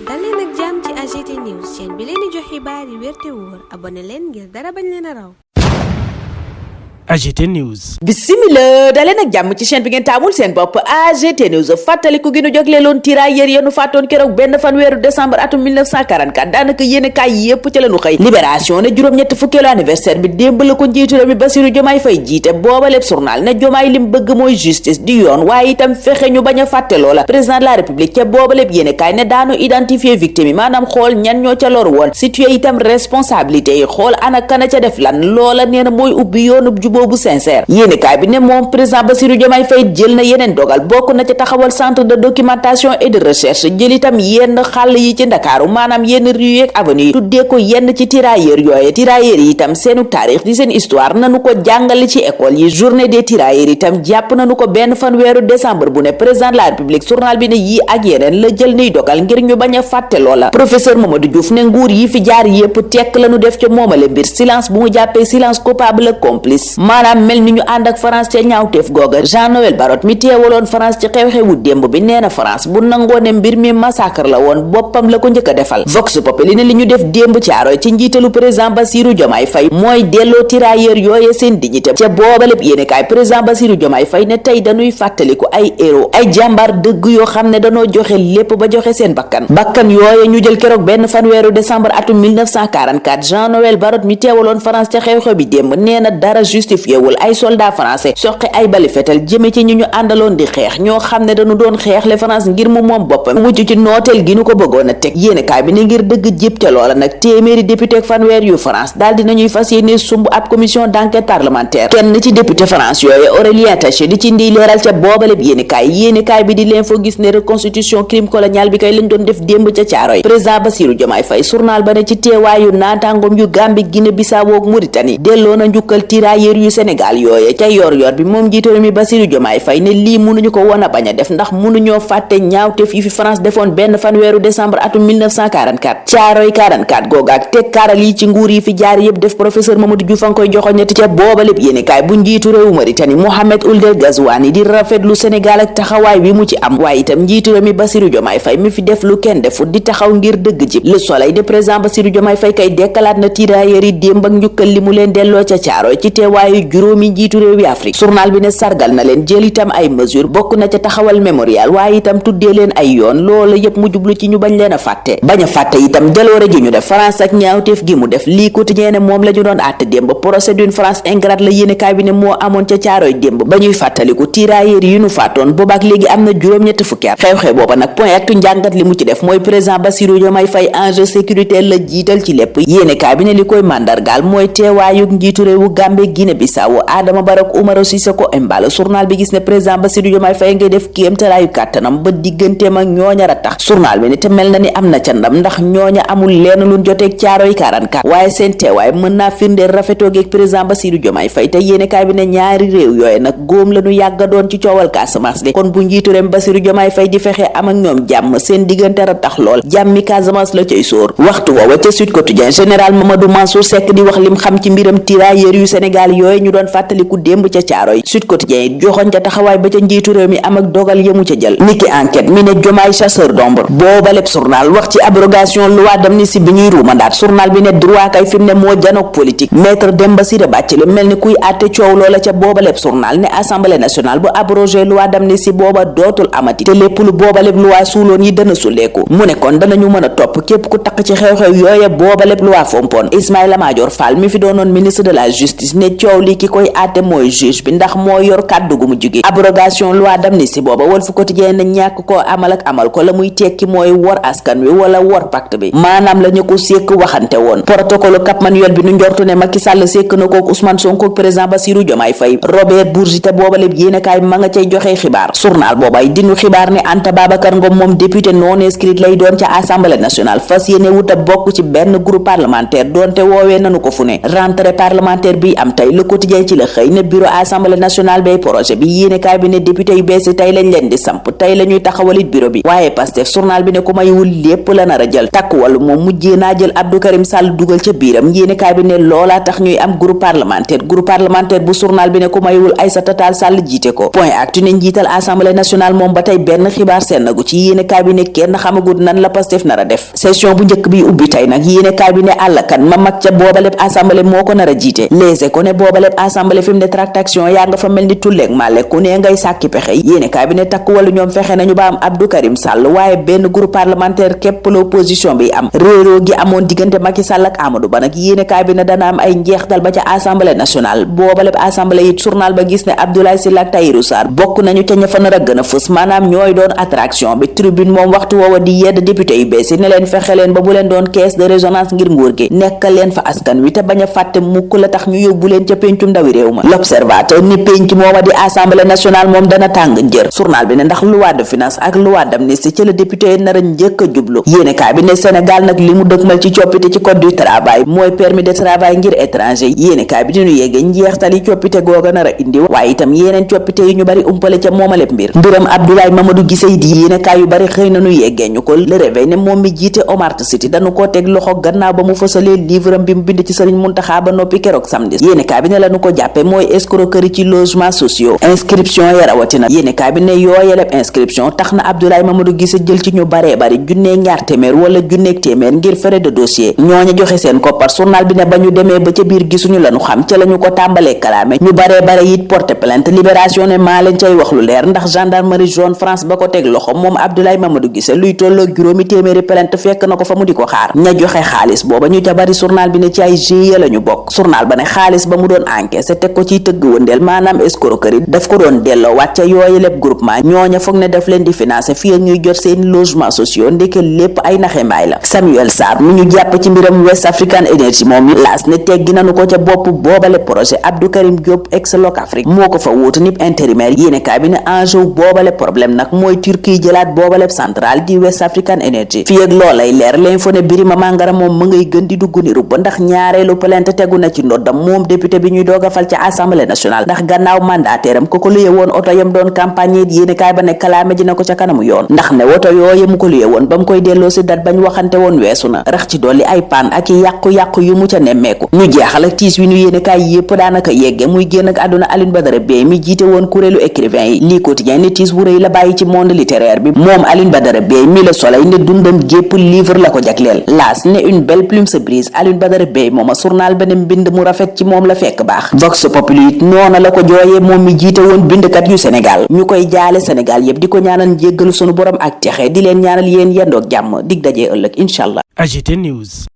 dal leen ak jàmm ci AGT News chaîne bi leen di jox xibaar yi wér te wóor abonné leen ngir dara bañ leen a raw. AGT News. Bismillah daleen ak jàmm ci chaîne bi ngeen taamul seen bopp AGT News fàttaliku gi nu jogleeloon tirailleurs yenu faatoon keroog benn fan weeru décembre atum 1944 daanaka yéene kaay yépp ca lañu xëy. Libération ne juróom-ñett fukkeelu anniversaire bi démb la ko njiitu réew mi Bassirou Diomaye Faye jiite booba lépp journal ne Diomaye lim bëgg mooy justice di yoon waaye itam fexe ñu bañ a fàtte loola président de la république ca booba lépp yéene kaay ne daanu identifier victime yi maanaam xool ñan ñoo ca lor woon situé itam responsabilité yi xool ana kana ca def lan loola nee na mooy ubbi yoonu boobu sincère yéenekaay bi ne moom président Bassirou Diomaye Faye jël na yeneen dogal bokk na ca taxawal centre de documentation et de recherche jël itam yenn xàll yi ci Ndakaaru maanaam yenn rue yeeg avenue yi tuddee ko yenn ci tirailleurs yooye tirailleurs yi itam seenu taarix di seen histoire nanu ko jàngale ci école yi journée des tirailleurs itam jàpp nanu ko benn fan weeru décembre bu ne président de la république journal bi ne yii ak yeneen la jël niy dogal ngir ñu bañ a fàtte loola professeur Mamadou Diouf ne nguur yi fi jaar yépp tekk lañu def ca moomale mbir silence bu mu jàppee silence coupable complice mel ni ñu ànd ak France ca ñaawteef googa Jean-Noël Barrot mi teewaloon France ci xew-xewu démb bi nee na France bu nangoo ne mbir mi massacre la woon boppam la ko njëkk a defal Vox Populi ne li ñu def démb Caaroy ci njiitalu président Bassirou Diomaye Faye mooy delloo tirailleurs yooye seen dignité ca boobaleb yéenekaay président Bassirou Diomaye Faye ne tey dañuy fàttaliku ay héros ay jàmbaar dëgg yoo xam ne dañoo joxe lépp ba joxe seen bakkan yooye ñu jël keroog benn fanweeru décembre atum 1944 Jean-Noël Barrot mi teewaloon France ca xew-xew bi démb nee na dara justifié wul ay soldats français soqi ay bali fetal jëme ci ñu àndaloon di xeex ñoo xam ne dañu doon xeexle France ngir mu moom boppam wucc ci nooteel gi nu ko bëggoon a teg yéenekaay bi ne ngir dëgg jib ca loola nag téeméeri député fanweer yu France daal dinañuy fas yéene sumb ab commission d'enquête parlementaire kenn ci député France yooyu Aurélien Taché di ci ndi leeral ca boobaleb yéenekaay bi di l'info gis ne reconstitution crime colonial bi kay lañ doon def démb ca Caaroy président Bassirou Diomaye Faye journal ba ne ci teewaayu naataangoom yu Gambie Guinée Bissau ak Mauritanie delloo na njukkal tirailleurs yu Sénégal yooye ca yor bi moom njiitu réew mi Bassirou Diomaye Faye ne lii mënuñu ko woon a bañ a def ndax mënuñoo fàtte ñaawteef yi fi France defoon benn fan weeru décembre atum 1944 Caaroy 44 googaak teg kaaral yi ci nguur yi fi jaar yépp def professeur Mamadou Diouf a ngi koy joxoñati ca booba lépp yéenekaay bu njiitu réewu Mauritanie Mohamed Ould El Ghazouani di rafetlu Sénégal ak taxawaay bi mu ci am waaye itam njiitu réew mi Bassirou Diomaye Faye mi fi def lu kenn defut di taxaw ngir dëgg ji Le Soleil de président Bassirou Diomaye Faye kay dekkalaat na tirailleurs yi démb ak njukkal li mu leen delloo ca Caaroy ci teewaayu juróomi njiitu réew yi Afrique journal bi ne sargal na leen jël itam ay mesure bokk na ca taxawal mémorial waaye itam tuddee leen ay yoon loolu yépp mu jublu ci ñu bañ leen a fàtte itam jaloore gi ñu def France ak ñaawteef gi mu def lii quotidien ne moom la ñu doon àtte démb procès d'une France ingrate la yéenekaay bi ne moo amoon ca Caaroy démb ba ñuy fàttaliku tirailleurs yi ñu faatoon boobaak léegi am na juróom-ñett fukki at xew-xew booba nag point actu njàngat li mu ci def mooy président Bassirou Diomaye Faye enjeu sécuritaire la jiital ci lépp yéenekaay bi ne li koy màndargaal mooy teewaayug njiitu réewu Gambie Guinée Bissau Adama Barrow Umaro Sissoco Embalo journal bi gis ne président Bassirou Diomaye Faye ngay def kéemtalaayu kàttanam ba digganteem ak ñooña tax journal bi ne te mel na ni am na ca ndam ndax ñooña amul lenn luñ joteeg Caaroy 44 waaye seen teewaay mën naa firndeel rafetoogeeg président Bassirou Diomaye Faye te yéenekaay bi ne ñaari réew yooyu nag góom lañu yàgga doon ci coowal Casamance de kon bu njiitu réew Bassirou Diomaye Faye di fexe am ak ñoom jàmm seen diggante tax lool jàmmi Casamance la cay sóor waxtu woowa ca Sud Quotidien général Mamadou Mansour Seck di wax lim xam ci mbiram tirailleurs yu Sénégal yooyu ñu doon fàttaliku démb ca Caaroy Sud Quotidien yi joxoñ ca taxawaay ba ca njiitu réew mi am ak dogal yemu ca jël niki enquête mi ne Diomaye chasseur d'ombre booba lépp journal wax ci abrogation loi d'amnistie bi ñuy ruumandaat journal bi ne droit kay fi mu ne moo janook politique maître Demba Ciré Bathily mel ni kuy àtte coow loola ca booba lépp journal ne assemblée nationale bu abrogé loi d'amnistie booba dootul amati te lépp lu booba lépp loi suuloon yi dana suleeku mu ne kon danañu mën a topp képp ku takk ci xew-xew yooye booba lépp loi fompoon Ismaïla Madior Fall mi fi doonoon ministre de la justice ne coow li ki koy àtte mooy juge bi ndax moo yor kàddu gu mu jóge abrogation loi d'amnistie booba Walf Quotidien ne ñàkk koo amal ak amal ko la muy tekki mooy wor askan wi wala wor pacte bi maanaam la ñu ko sékk waxante woon protocole Cap Manuel bi nu njortu ne Macky Sall sékk na kook Ousmane Sonko ak président Bassirou Diomaye Faye Robert Bourgi te booba lépp yéenekaay ma nga cay joxe xibaar journal boobay dinu xibaar ne Anta Babacar Ngom moom député non inscrit lay doon ca assemblée nationale fas yéene wut a bokk ci benn groupe parlementaire doonte woowee nanu ko fu ne rentrée parlementaire bi am tey Le quotidien ci la xëy ne bureau assemblée nationale bay projet bi yéenekaay bi ne député yu bees yi tey lañ leen di samp tey la ñuy taxawalit bureau bi waaye Pastef journal bi ne ku mayiwul lépp la nar a jël takk wàllu moom mujjee naa jël Abdou Karim Sall dugal ca biiram yéenekaay bi ne loolaa tax ñuy am groupe parlementaire bu journal bi ne ku mayiwul Aïssata Tall Sall jiite ko point actu ne njiital assemblée nationale moom ba tey benn xibaar seen nagu ci yéenekaay bi ne kenn xamagut nan la Pastef nar a def session bu njëkk bi ubbi tey nag yéenekaay bi ne àllakan ma mag ca boobaleb assemblée moo ko nar a jiite léegi ko ne boobaleb assemblée fi mu ne tractation yaa nga fa mel ni tulleeg màlle ku ne ngay sàkki pexe yéenekaay bi ne takk wàllu ñoom fexe nañu ba am Abdou Karim Sall waaye benn groupe parlementaire képp l'opposition bi am réeroo gi amoon diggante Macky Sall ak Amadou Ba nag yéenekaay bi ne dana am ay njeextal ba ca assemblée nationale boobaleb assemblée it journal ba gis ne Abdoulaye Sylla ak Tahirou Sarr bokk nañu ca ña fa nar a gën a fës maanaam ñooy doon attraction bi tribune moom waxtu woowa di yedd député yu bees yi ne leen fexe leen ba bu leen doon caisse de résonance ngir nguur gi nekkal leen fa askan wi te bañ a fàtte mukk la tax ñu yóbbu leen ca péncum ndawi réew ma l'observateur ni pénc mooma di assemblée nationale moom dana tàng njër journal bi ne ndax loi de finance ak loi d'amnistie ci la député yi nar a njëkk a jublu yéenekaay bi ne Sénégal nag li mu dëgmal ci coppite ci code du travail mooy permis de travail ngir étranger yéenekaay bi dinu yeggee njeextali coppite googa nar a indi waaye itam yeneen coppite yi ñu bari umpale ca moomaleb mbiram Abdoulaye Mamadou Guissé di yéenekaay yu bari xëy nañu yeggee ñu ko Le Réveil ne moom mi jiite Omar City dañu koo teg loxo gannaaw ba mu fësalee livre bi mu bind ci Serigne Mountakha ba noppi keroog samedi yéenekaay bi ne lañu ko jàppe mooy escroquerie ci logement sociaux inscription ya rawatina yéenekaay bi ne yooyeleb inscription tax na Abdoulaye Mamadou Guissé jël ci ñu baree bari junneeg ñaar téeméer wala junneeg téeméer ngir frais de dossier ñooña joxe seen koppar journal bi ne ba ñu demee ba ca biir gisuñu lañu xam ca lañu ko tàmbalee kalaame ñu baree bare it porte plainte libération ne maa leen cay wax lu leer ndax gendarmerie zone France ba ko teg loxo moom Abdoulaye Mamadou Guissé luy tolloo juróomi téeméeri plainte fekk na ko fa mu di ko xaar ña joxe xaalis booba ñu ca bari journal bi ne ci ay GIE lañu bokk journal ba ne xaalis ba mu doon encaissé teg ko ciy tëgg wëndeel maanaam escroquerie daf ko doon delloo wàcce yooyu lépp groupement ñooña foog ne daf leen di financer fii ak ñuy jot seen logement sociaux ndeke lépp ay naxe mbaay la Samuel Sarr mu ñu jàpp ci mbiram West African Energy moom laas ne teggi nanu ko ca bopp boobale projet Abdou Karim Diop ex Locafrique moo ko fa wuutu nib intérimaire yéenekaay bi ne enjeu boobale problème nag mooy Turquie jëlaat boobale centrale di West African Energy fii ak loolay leer l'info ne Birima Mangara moom ma ngay gën di dugg ni rubba ndax ñaareelu plainte tegu na ci ndoddam moom député bi ñuy doog a fal ca assemblée nationale ndax gannaaw mandataire am ko ko luye woon oto yam doon campagne yéenekaay ba ne kalaame ji na ko ca kanamu yoon ndax ne woto yooye mu ko luye woon ba mu koy delloo si dat bañ waxante woon weesu na rax ci dolli ay panne ak i yàqu-yàqu yu mu ca nemmeeku ñu jeexal ak tiis wi ñu yéenekaay yépp daanaka yegge muy génn ak àdduna Alioune Badara Bèye mi jiite woon kuréelu écrivain yi lii quotidien ne tiis bu rëy la bàyyi ci monde littéraire bi moom Alioune Badara Bèye mi Le Soleil ne dundam gépp livre la ko jagleel laas ne une belle plume se brise Alioune Badara Bèye mooma journal ba ne mbind mu rafet ci moom la fekk baax Vox Populi it noona la ko jooyee moom mi jiite woon bindkat yu Sénégal ñu koy jaale Sénégal yépp di ko ñaanal njéggalu sunu borom ak texe di leen ñaanal yéen yendoog jàmm dig dajee ëllëg incha allah. AGT News.